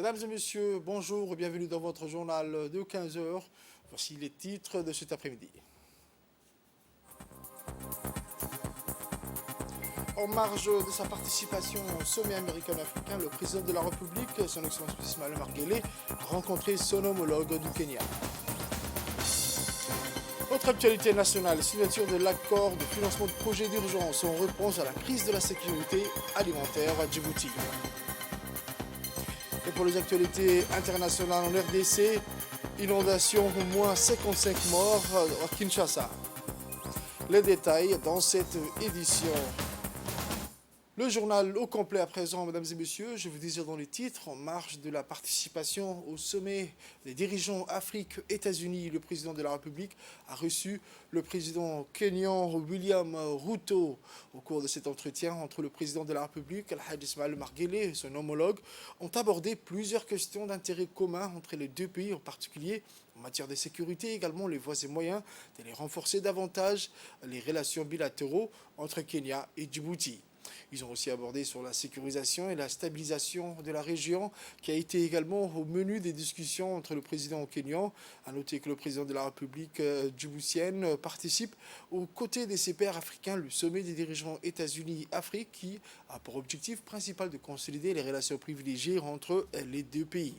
Mesdames et messieurs, bonjour et bienvenue dans votre journal de 15 heures. Voici les titres de cet après-midi. En marge de sa participation au sommet américano-africain, le président de la République, son Excellence Ismaël Omar Guelleh, a rencontré son homologue du Kenya. Autre actualité nationale, signature de l'accord de financement de projets d'urgence en réponse à la crise de la sécurité alimentaire à Djibouti. Et pour les actualités internationales en RDC, inondation, au moins 55 morts à Kinshasa. Les détails dans cette édition. Le journal au complet à présent, mesdames et messieurs, je vous disais dans les titres, en marge de la participation au sommet des dirigeants Afrique-États-Unis, le président de la République a reçu le président kenyan William Ruto. Au cours de cet entretien entre le président de la République, Al-Hajj Ismaël Omar Guelleh et son homologue, ont abordé plusieurs questions d'intérêt commun entre les deux pays, en particulier en matière de sécurité, également les voies et moyens de les renforcer davantage les relations bilatéraux entre Kenya et Djibouti. Ils ont aussi abordé sur la sécurisation et la stabilisation de la région, qui a été également au menu des discussions entre le président kenyan. À noter que le président de la République djiboutienne participe aux côtés de ses pairs africains le sommet des dirigeants États-Unis-Afrique, qui a pour objectif principal de consolider les relations privilégiées entre les deux pays.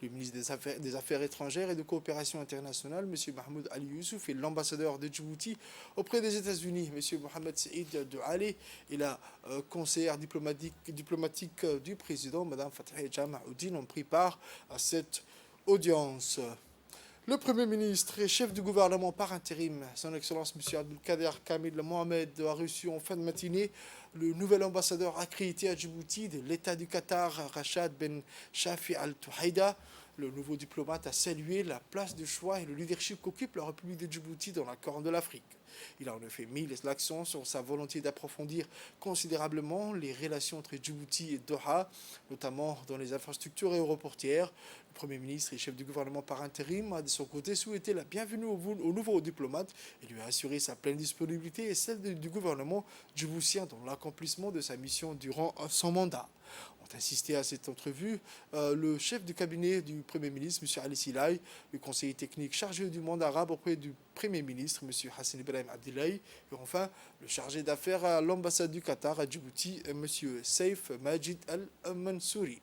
Le ministre des Affaires étrangères et de coopération internationale, M. Mahmoud Ali Youssouf, et l'ambassadeur de Djibouti auprès des États-Unis, M. Mohamed Saïd de Ali, et la conseillère diplomatique du président, Mme Fatih Jamaoudine, ont pris part à cette audience. Le Premier ministre et chef du gouvernement par intérim, son Excellence M. Abdelkader Kamil Mohamed, a reçu en fin de matinée le nouvel ambassadeur accrédité à Djibouti de l'État du Qatar, Rachad Ben Shafi Al-Touhaïda. Le nouveau diplomate a salué la place de choix et le leadership qu'occupe la République de Djibouti dans la Corne de l'Afrique. Il a en effet mis l'accent sur sa volonté d'approfondir considérablement les relations entre Djibouti et Doha, notamment dans les infrastructures aéroportières. Le Premier ministre et chef du gouvernement par intérim a de son côté souhaité la bienvenue au nouveau diplomate et lui a assuré sa pleine disponibilité et celle du gouvernement djiboutien dans l'accomplissement de sa mission durant son mandat. Ont assisté à cette entrevue le chef du cabinet du Premier ministre, M. Ali Silay, le conseiller technique chargé du monde arabe auprès du Premier ministre, M. Hassan Ibrahim Abdillahi, et enfin le chargé d'affaires à l'ambassade du Qatar à Djibouti, M. Saif Majid Al-Mansouri.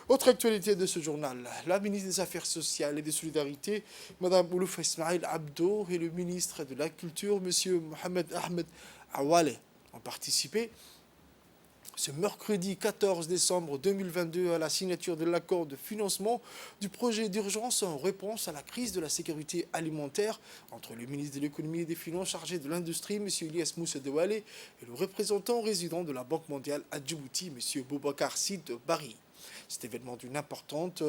Autre actualité de ce journal, la ministre des Affaires sociales et des Solidarités, Mme Oulouf Ismail Abdo, et le ministre de la Culture, M. Mohamed Ahmed Awale, ont participé ce mercredi 14 décembre 2022 à la signature de l'accord de financement du projet d'urgence en réponse à la crise de la sécurité alimentaire entre le ministre de l'économie et des finances chargé de l'industrie, M. Ilyas Moussa Dewale, et le représentant résident de la Banque mondiale à Djibouti, M. Boubacar Sid Bari. Cet événement d'une importante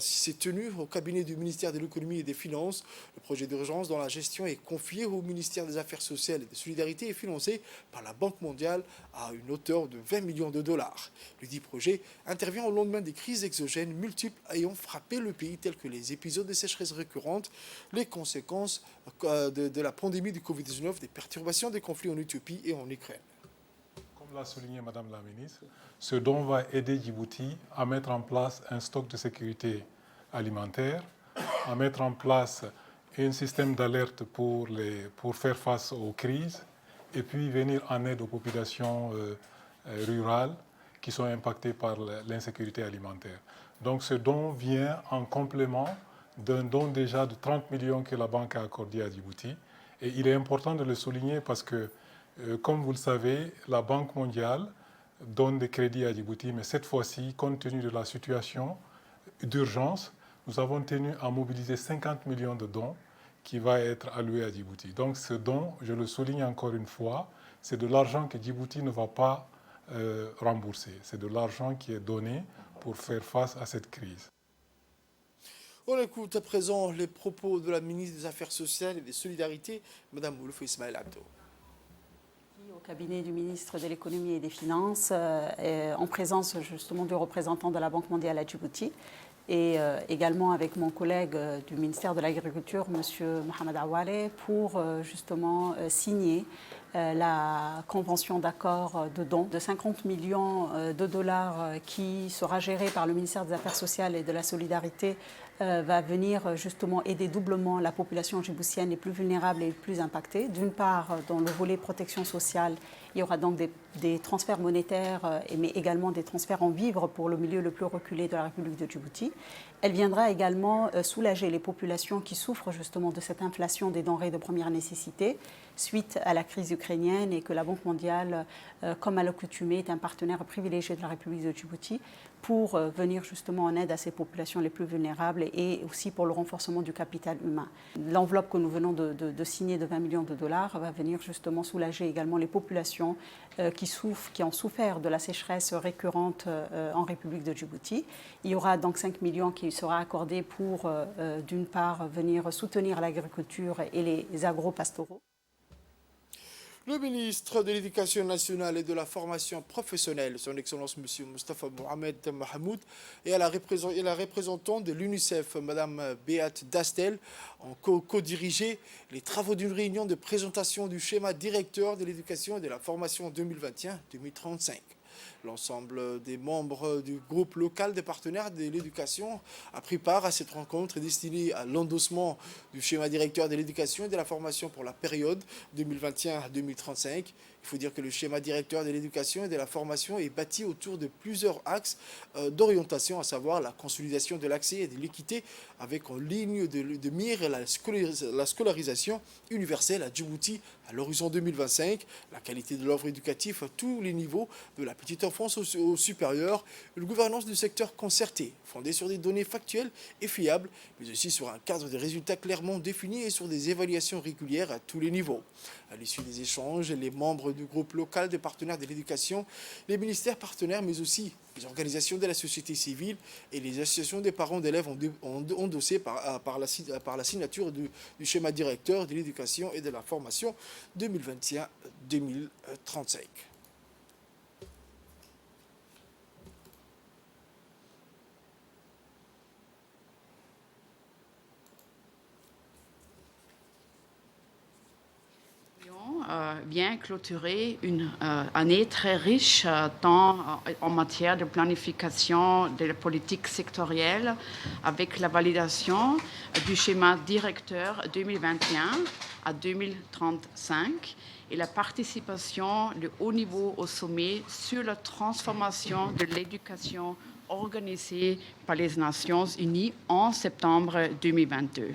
s'est tenu au cabinet du ministère de l'économie et des finances. Le projet d'urgence dont la gestion est confiée au ministère des Affaires sociales et de Solidarité est financé par la Banque mondiale à une hauteur de 20 millions de dollars. Le dit projet intervient au lendemain des crises exogènes multiples ayant frappé le pays, telles que les épisodes de sécheresse récurrentes, les conséquences de la pandémie du Covid-19, des perturbations des conflits en Éthiopie et en Ukraine. Comme l'a souligné Madame la ministre, ce don va aider Djibouti à mettre en place un stock de sécurité alimentaire, à mettre en place un système d'alerte pour faire face aux crises et puis venir en aide aux populations rurales qui sont impactées par l'insécurité alimentaire. Donc ce don vient en complément d'un don déjà de 30 millions que la banque a accordé à Djibouti. Et il est important de le souligner parce que comme vous le savez, la Banque mondiale donne des crédits à Djibouti, mais cette fois-ci, compte tenu de la situation d'urgence, nous avons tenu à mobiliser 50 millions de dons qui va être alloué à Djibouti. Donc ce don, je le souligne encore une fois, c'est de l'argent que Djibouti ne va pas rembourser. C'est de l'argent qui est donné pour faire face à cette crise. On écoute à présent les propos de la ministre des Affaires sociales et des Solidarités, Mme Oulouf Ismail Abdo. Au cabinet du ministre de l'économie et des finances, en présence justement du représentant de la Banque mondiale à Djibouti, et également avec mon collègue du ministère de l'Agriculture, M. Mohamed Awale, pour justement signer la convention d'accord de don de 50 millions de dollars qui sera gérée par le ministère des Affaires sociales et de la Solidarité va venir justement aider doublement la population djiboutienne les plus vulnérables et les plus impactées. D'une part, dans le volet protection sociale, il y aura donc des transferts monétaires, mais également des transferts en vivres pour le milieu le plus reculé de la République de Djibouti. Elle viendra également soulager les populations qui souffrent justement de cette inflation des denrées de première nécessité suite à la crise ukrainienne et que la Banque mondiale, comme à l'accoutumée, est un partenaire privilégié de la République de Djibouti pour venir justement en aide à ces populations les plus vulnérables et aussi pour le renforcement du capital humain. L'enveloppe que nous venons de signer de 20 millions de dollars va venir justement soulager également les populations qui ont souffert de la sécheresse récurrente en République de Djibouti. Il y aura donc 5 millions qui sera accordé pour, d'une part, venir soutenir l'agriculture et les agro-pastoraux. Le ministre de l'Éducation nationale et de la formation professionnelle, son Excellence M. Mustafa Mohamed Mahmoud, et la représentante de l'UNICEF, Mme Beate Dastel, ont co-dirigé les travaux d'une réunion de présentation du schéma directeur de l'éducation et de la formation 2021-2035. L'ensemble des membres du groupe local des partenaires de l'éducation a pris part à cette rencontre destinée à l'endossement du schéma directeur de l'éducation et de la formation pour la période 2021-2035. Il faut dire que le schéma directeur de l'éducation et de la formation est bâti autour de plusieurs axes d'orientation, à savoir la consolidation de l'accès et de l'équité avec en ligne de mire la scolarisation universelle à Djibouti à l'horizon 2025, la qualité de l'offre éducative à tous les niveaux, de la petite enfance au supérieur, une gouvernance du secteur concerté, fondée sur des données factuelles et fiables, mais aussi sur un cadre de résultats clairement défini et sur des évaluations régulières à tous les niveaux. À l'issue des échanges, les membres du groupe local des partenaires de l'éducation, les ministères partenaires, mais aussi les organisations de la société civile et les associations des parents d'élèves ont endossé par la signature du schéma directeur de l'éducation et de la formation 2021-2035. Vient clôturer une année très riche tant en matière de planification de la politique sectorielle avec la validation du schéma directeur 2021 à 2035 et la participation de haut niveau au sommet sur la transformation de l'éducation organisée par les Nations Unies en septembre 2022.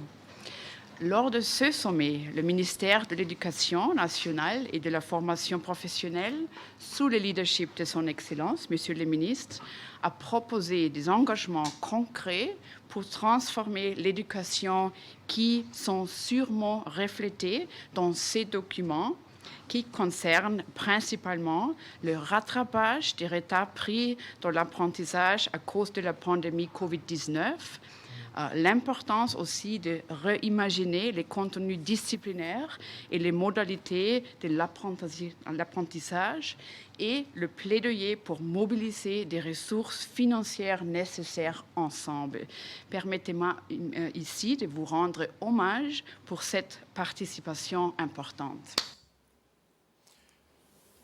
Lors de ce sommet, le ministère de l'Éducation nationale et de la formation professionnelle, sous le leadership de son Excellence, Monsieur le ministre, a proposé des engagements concrets pour transformer l'éducation qui sont sûrement reflétés dans ces documents qui concernent principalement le rattrapage des retards pris dans l'apprentissage à cause de la pandémie Covid-19, l'importance aussi de réimaginer les contenus disciplinaires et les modalités de l'apprentissage et le plaidoyer pour mobiliser des ressources financières nécessaires ensemble. Permettez-moi ici de vous rendre hommage pour cette participation importante.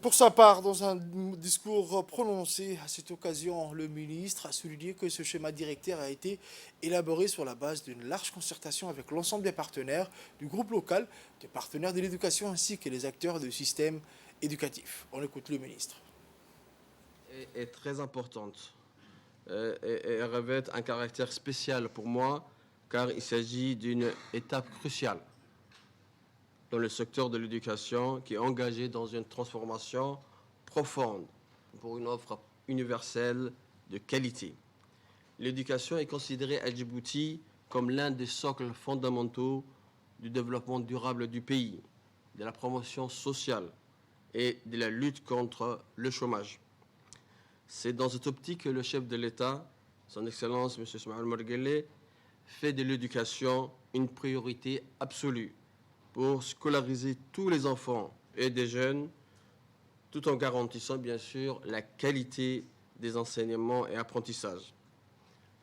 Pour sa part, dans un discours prononcé à cette occasion, le ministre a souligné que ce schéma directeur a été élaboré sur la base d'une large concertation avec l'ensemble des partenaires du groupe local, des partenaires de l'éducation ainsi que les acteurs du système éducatif. On écoute le ministre. Est très importante et revêt un caractère spécial pour moi car il s'agit d'une étape cruciale dans le secteur de l'éducation qui est engagé dans une transformation profonde pour une offre universelle de qualité. L'éducation est considérée à Djibouti comme l'un des socles fondamentaux du développement durable du pays, de la promotion sociale et de la lutte contre le chômage. C'est dans cette optique que le chef de l'État, son Excellence M. Ismaël Marguerite, fait de l'éducation une priorité absolue pour scolariser tous les enfants et des jeunes, tout en garantissant bien sûr la qualité des enseignements et apprentissages.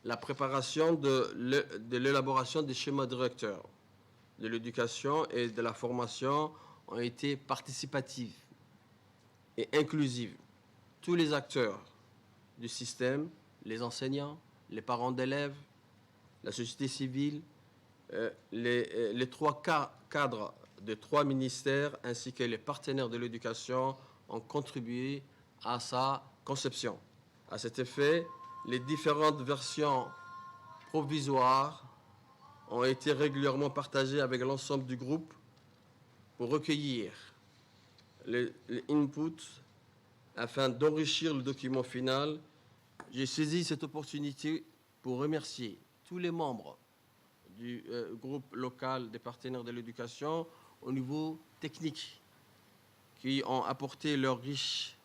La préparation de l'élaboration des schémas directeurs de l'éducation et de la formation ont été participatives et inclusives. Tous les acteurs du système, les enseignants, les parents d'élèves, la société civile, les trois cadres de 3 ministères ainsi que les partenaires de l'éducation ont contribué à sa conception. À cet effet, les différentes versions provisoires ont été régulièrement partagées avec l'ensemble du groupe pour recueillir les inputs afin d'enrichir le document final. J'ai saisi cette opportunité pour remercier tous les membres du groupe local des partenaires de l'éducation au niveau technique qui ont apporté leur riche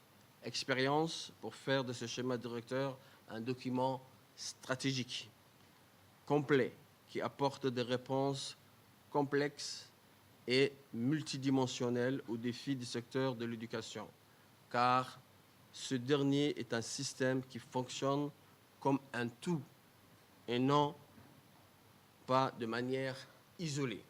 expérience pour faire de ce schéma directeur un document stratégique, complet, qui apporte des réponses complexes et multidimensionnelles aux défis du secteur de l'éducation, car ce dernier est un système qui fonctionne comme un tout et non pas de manière isolée.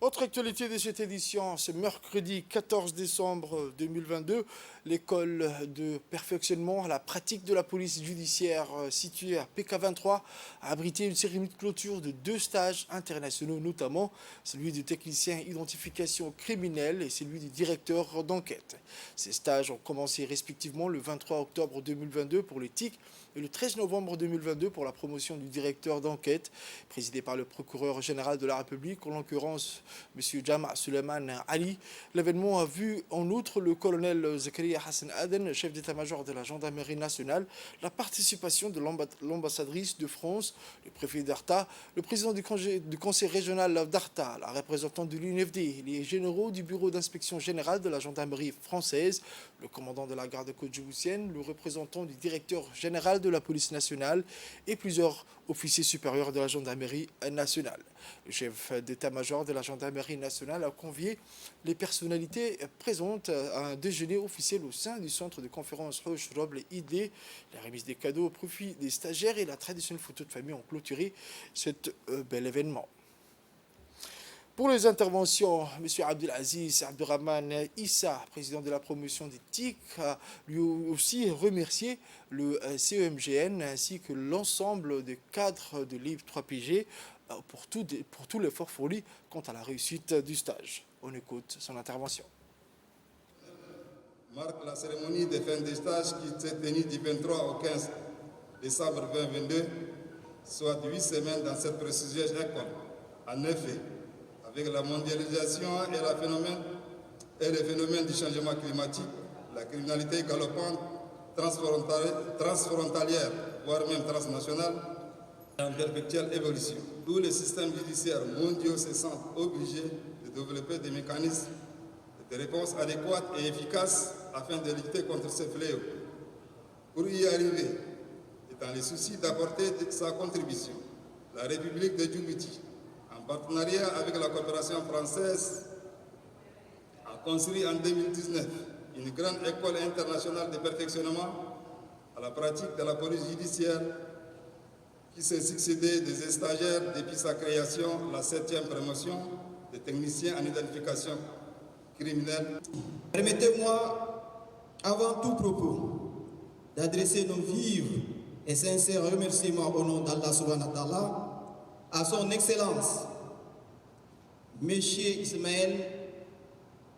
Autre actualité de cette édition, ce mercredi 14 décembre 2022, l'école de perfectionnement à la pratique de la police judiciaire située à PK23 a abrité une cérémonie de clôture de 2 stages internationaux, notamment celui du technicien identification criminelle et celui du directeur d'enquête. Ces stages ont commencé respectivement le 23 octobre 2022 pour l'éthique et le 13 novembre 2022 pour la promotion du directeur d'enquête, présidé par le procureur général de la République, en l'occurrence M. Jama Suleiman Ali. L'événement a vu en outre le colonel Zakaria Hassan Aden, chef d'état-major de la gendarmerie nationale, la participation de l'ambassadrice de France, le préfet d'Arta, le président du conseil régional d'Arta, la représentante de l'UNFD, les généraux du bureau d'inspection générale de la gendarmerie française, le commandant de la garde-côte djiboutienne, le représentant du directeur général de la police nationale et plusieurs officiers supérieurs de la gendarmerie nationale. Le chef d'état-major de la gendarmerie nationale a convié les personnalités présentes à un déjeuner officiel au sein du centre de conférence Roche Roble ID. La remise des cadeaux au profit des stagiaires et la traditionnelle photo de famille ont clôturé cet bel événement. Pour les interventions, M. Abdelaziz Abdurrahman Issa, président de la promotion d'éthique, a lui aussi remercié le CEMGN ainsi que l'ensemble des cadres de l'IB 3PG pour tout l'effort fourni quant à la réussite du stage. On écoute son intervention. Marque la cérémonie de fin de stage qui s'est tenue du 23 au 15 décembre 2022, soit 8 semaines dans cette prestigieuse école. En effet, avec la mondialisation et le phénomène du changement climatique, la criminalité galopante, transfrontalière, voire même transnationale, en perpétuelle évolution. Tous les systèmes judiciaires mondiaux se sentent obligés de développer des mécanismes de réponse adéquates et efficaces afin de lutter contre ces fléaux. Pour y arriver, et dans le souci d'apporter sa contribution, la République de Djibouti, en partenariat avec la coopération française, a construit en 2019 une grande école internationale de perfectionnement à la pratique de la police judiciaire qui s'est succédé des stagiaires depuis sa création, la 7e promotion des techniciens en identification criminelle. Permettez-moi, avant tout propos, d'adresser nos vifs et sincères remerciements au nom d'Allah subhanahu wa ta'ala à son Excellence, M. Ismaël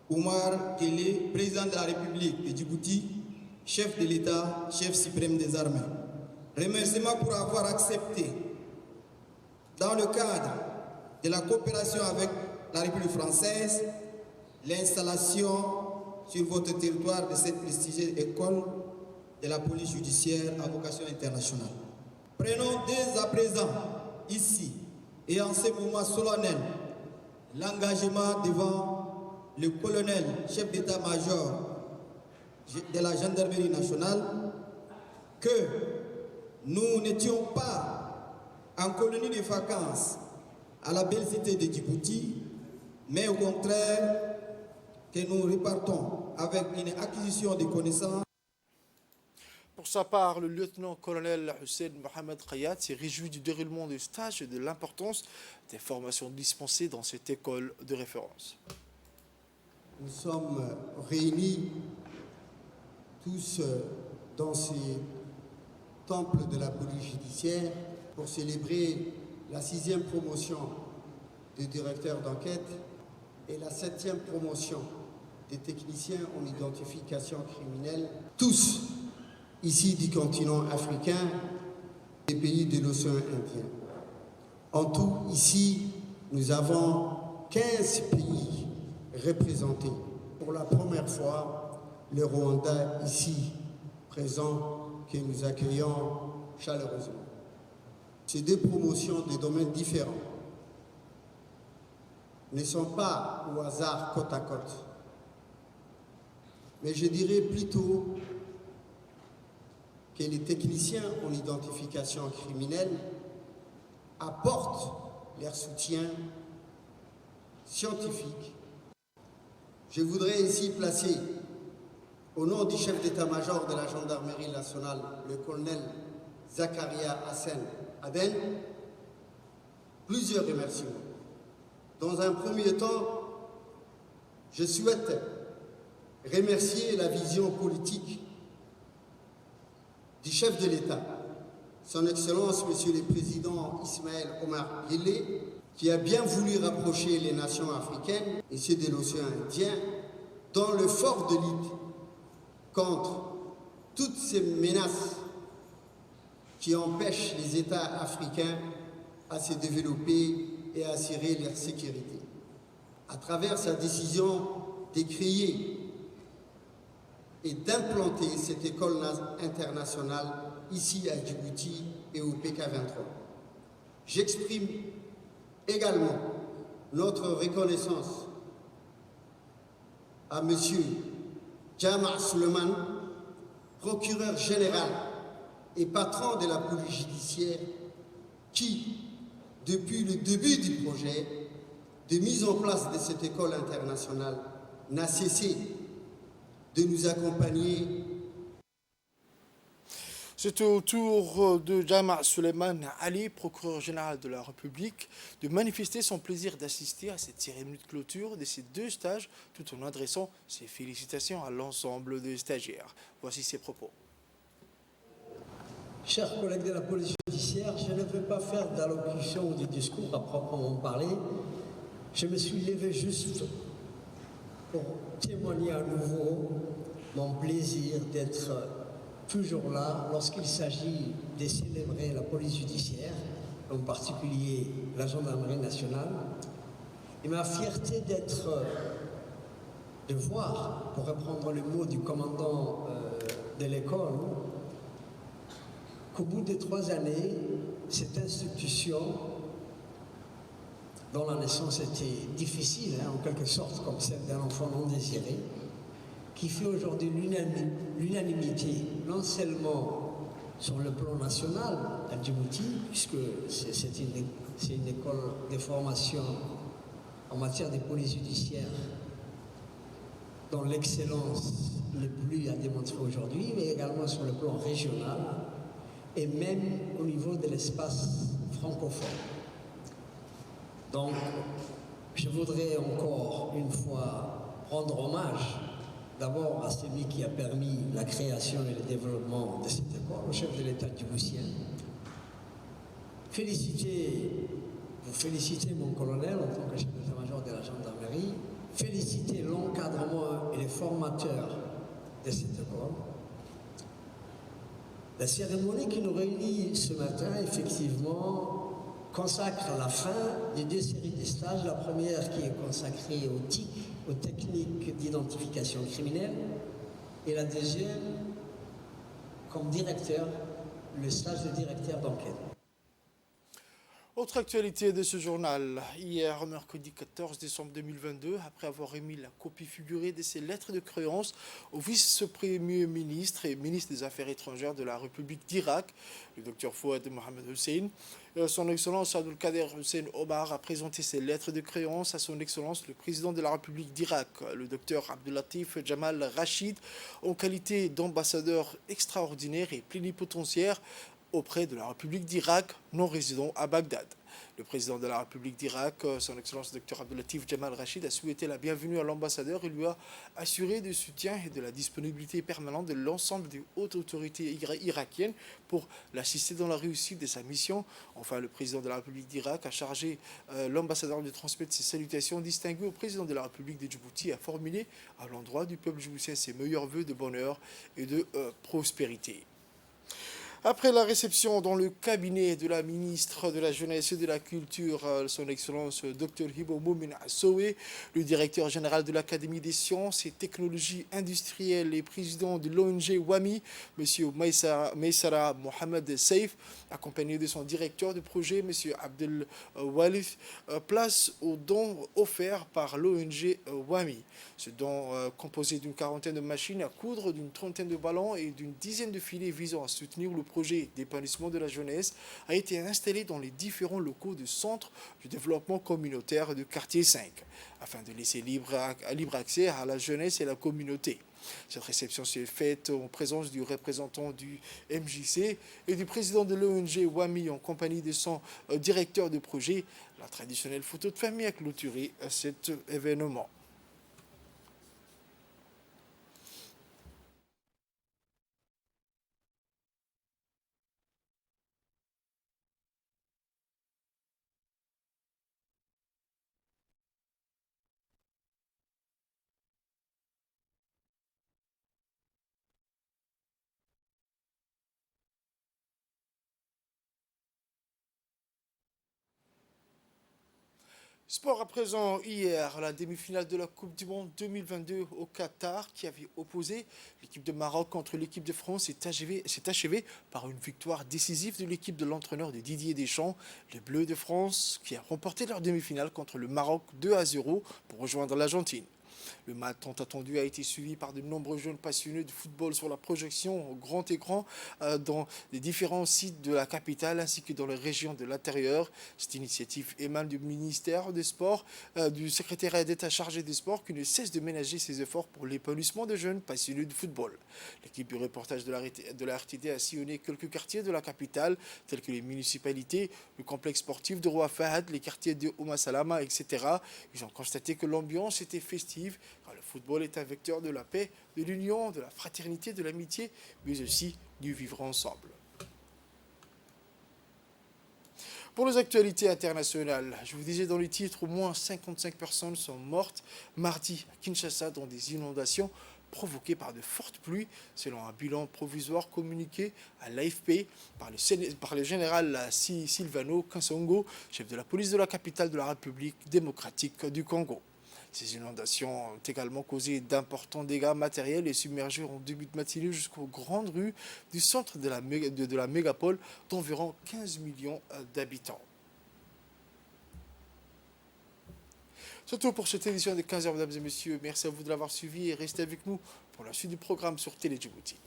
Oumar Kélé, président de la République de Djibouti, chef de l'État, chef suprême des armées. Remerciements pour avoir accepté, dans le cadre de la coopération avec la République française, l'installation sur votre territoire de cette prestigieuse école de la police judiciaire à vocation internationale. Prenons dès à présent, ici et en ce moment solennel, l'engagement devant le colonel, chef d'état-major de la gendarmerie nationale, que nous n'étions pas en colonie de vacances à la belle cité de Djibouti, mais au contraire que nous repartons avec une acquisition de connaissances. Pour sa part, le lieutenant-colonel Hussein Mohamed Khayat s'est réjoui du déroulement du stage et de l'importance des formations dispensées dans cette école de référence. Nous sommes réunis tous dans ces temples de la police judiciaire pour célébrer la 6e promotion des directeurs d'enquête et la 7e promotion des techniciens en identification criminelle, tous ici du continent africain, des pays de l'océan Indien. En tout, ici, nous avons 15 pays représentés. Pour la première fois, le Rwanda ici présent, que nous accueillons chaleureusement. Ces deux promotions de domaines différents ne sont pas au hasard côte à côte, mais je dirais plutôt que les techniciens en identification criminelle apportent leur soutien scientifique. Je voudrais ici placer, au nom du chef d'état-major de la gendarmerie nationale, le colonel Zakaria Hassan Aden, plusieurs remerciements. Dans un premier temps, je souhaite remercier la vision politique du chef de l'État, son Excellence, Monsieur le Président Ismaël Omar Guelleh, qui a bien voulu rapprocher les nations africaines et ceux de l'océan Indien dans le fort de lutte contre toutes ces menaces qui empêchent les États africains à se développer et à assurer leur sécurité. À travers sa décision de créer et d'implanter cette école internationale ici à Djibouti et au PK23. J'exprime également notre reconnaissance à M. Jama' Suleiman, procureur général et patron de la police judiciaire, qui, depuis le début du projet de mise en place de cette école internationale, n'a cessé de nous accompagner. C'est au tour de Jama' Suleiman Ali, procureur général de la République, de manifester son plaisir d'assister à cette cérémonie de clôture de ces deux stages, tout en adressant ses félicitations à l'ensemble des stagiaires. Voici ses propos. Chers collègues de la police judiciaire, je ne veux pas faire d'allocution ou de discours à proprement parler. Je me suis levé juste pour témoigner à nouveau mon plaisir d'être toujours là lorsqu'il s'agit de célébrer la police judiciaire, en particulier la gendarmerie nationale, et ma fierté de voir, pour reprendre le mot du commandant de l'école, qu'au bout de 3 années, cette institution, dont la naissance était difficile, en quelque sorte, comme celle d'un enfant non désiré, qui fait aujourd'hui l'unanimité, non seulement sur le plan national à Djibouti, puisque c'est une école de formation en matière de police judiciaire dont l'excellence n'est plus à démontrer aujourd'hui, mais également sur le plan régional et même au niveau de l'espace francophone. Donc, je voudrais encore une fois rendre hommage d'abord à celui qui a permis la création et le développement de cette école, le chef de l'État djiboutien. Vous féliciter mon colonel en tant que chef d'état-major de la gendarmerie, féliciter l'encadrement et les formateurs de cette école. La cérémonie qui nous réunit ce matin, effectivement, consacre la fin des 2 séries de stages. La première qui est consacrée aux TIC, aux techniques d'identification criminelle, et la deuxième comme directeur, le stage de directeur d'enquête. Autre actualité de ce journal, hier, mercredi 14 décembre 2022, après avoir émis la copie figurée de ses lettres de créance au vice-premier ministre et ministre des Affaires étrangères de la République d'Irak, le docteur Fouad Mohamed Hussein, son Excellence Abdelkader Hussein Omar a présenté ses lettres de créance à son Excellence le président de la République d'Irak, le docteur Abdelatif Jamal Rachid, en qualité d'ambassadeur extraordinaire et plénipotentiaire auprès de la République d'Irak, non résident à Bagdad. Le président de la République d'Irak, son Excellence Dr Abdelatif Jamal Rachid, a souhaité la bienvenue à l'ambassadeur et lui a assuré du soutien et de la disponibilité permanente de l'ensemble des hautes autorités irakiennes pour l'assister dans la réussite de sa mission. Enfin, le président de la République d'Irak a chargé l'ambassadeur de transmettre ses salutations distinguées au président de la République de Djibouti et a formulé à l'endroit du peuple djiboutien ses meilleurs vœux de bonheur et de prospérité. Après la réception dans le cabinet de la ministre de la Jeunesse et de la Culture, son Excellence Dr Hibo Moumin Assoué, le directeur général de l'Académie des sciences et technologies industrielles et président de l'ONG WAMI, M. Maïsara Mohamed Saif, accompagné de son directeur de projet, M. Abdel Walif, place aux dons offerts par l'ONG WAMI. Ce don, composé d'une quarantaine de machines à coudre, d'une trentaine de ballons et d'une dizaine de filets visant à soutenir le projet d'épanouissement de la jeunesse, a été installé dans les différents locaux du Centre du développement communautaire de Quartier 5, afin de laisser libre accès à la jeunesse et à la communauté. Cette réception s'est faite en présence du représentant du MJC et du président de l'ONG WAMI en compagnie de son directeur de projet. La traditionnelle photo de famille a clôturé cet événement. Sport à présent, hier, la demi-finale de la Coupe du Monde 2022 au Qatar qui avait opposé l'équipe de Maroc contre l'équipe de France s'est achevée par une victoire décisive de l'équipe de l'entraîneur de Didier Deschamps, les Bleus de France, qui a remporté leur demi-finale contre le Maroc 2-0 pour rejoindre l'Argentine. Le match tant attendu a été suivi par de nombreux jeunes passionnés de football sur la projection au grand écran dans les différents sites de la capitale ainsi que dans les régions de l'intérieur. Cette initiative émane du ministère des Sports, du secrétariat d'État chargé des Sports qui ne cesse de ménager ses efforts pour l'épanouissement de jeunes passionnés de football. L'équipe du reportage de la RTD a sillonné quelques quartiers de la capitale tels que les municipalités, le complexe sportif de Roi Fahad, les quartiers de Ouma Salama, etc. Ils ont constaté que l'ambiance était festive. Car le football est un vecteur de la paix, de l'union, de la fraternité, de l'amitié, mais aussi du vivre ensemble. Pour les actualités internationales, je vous disais dans les titres, au moins 55 personnes sont mortes mardi à Kinshasa dans des inondations provoquées par de fortes pluies, selon un bilan provisoire communiqué à l'AFP par le général Silvano Kansongo, chef de la police de la capitale de la République démocratique du Congo. Ces inondations ont également causé d'importants dégâts matériels et submergé en début de matinée jusqu'aux grandes rues du centre de la mégapole d'environ 15 millions d'habitants. C'est tout pour cette édition de 15h, mesdames et messieurs. Merci à vous de l'avoir suivi et restez avec nous pour la suite du programme sur Télé Djibouti.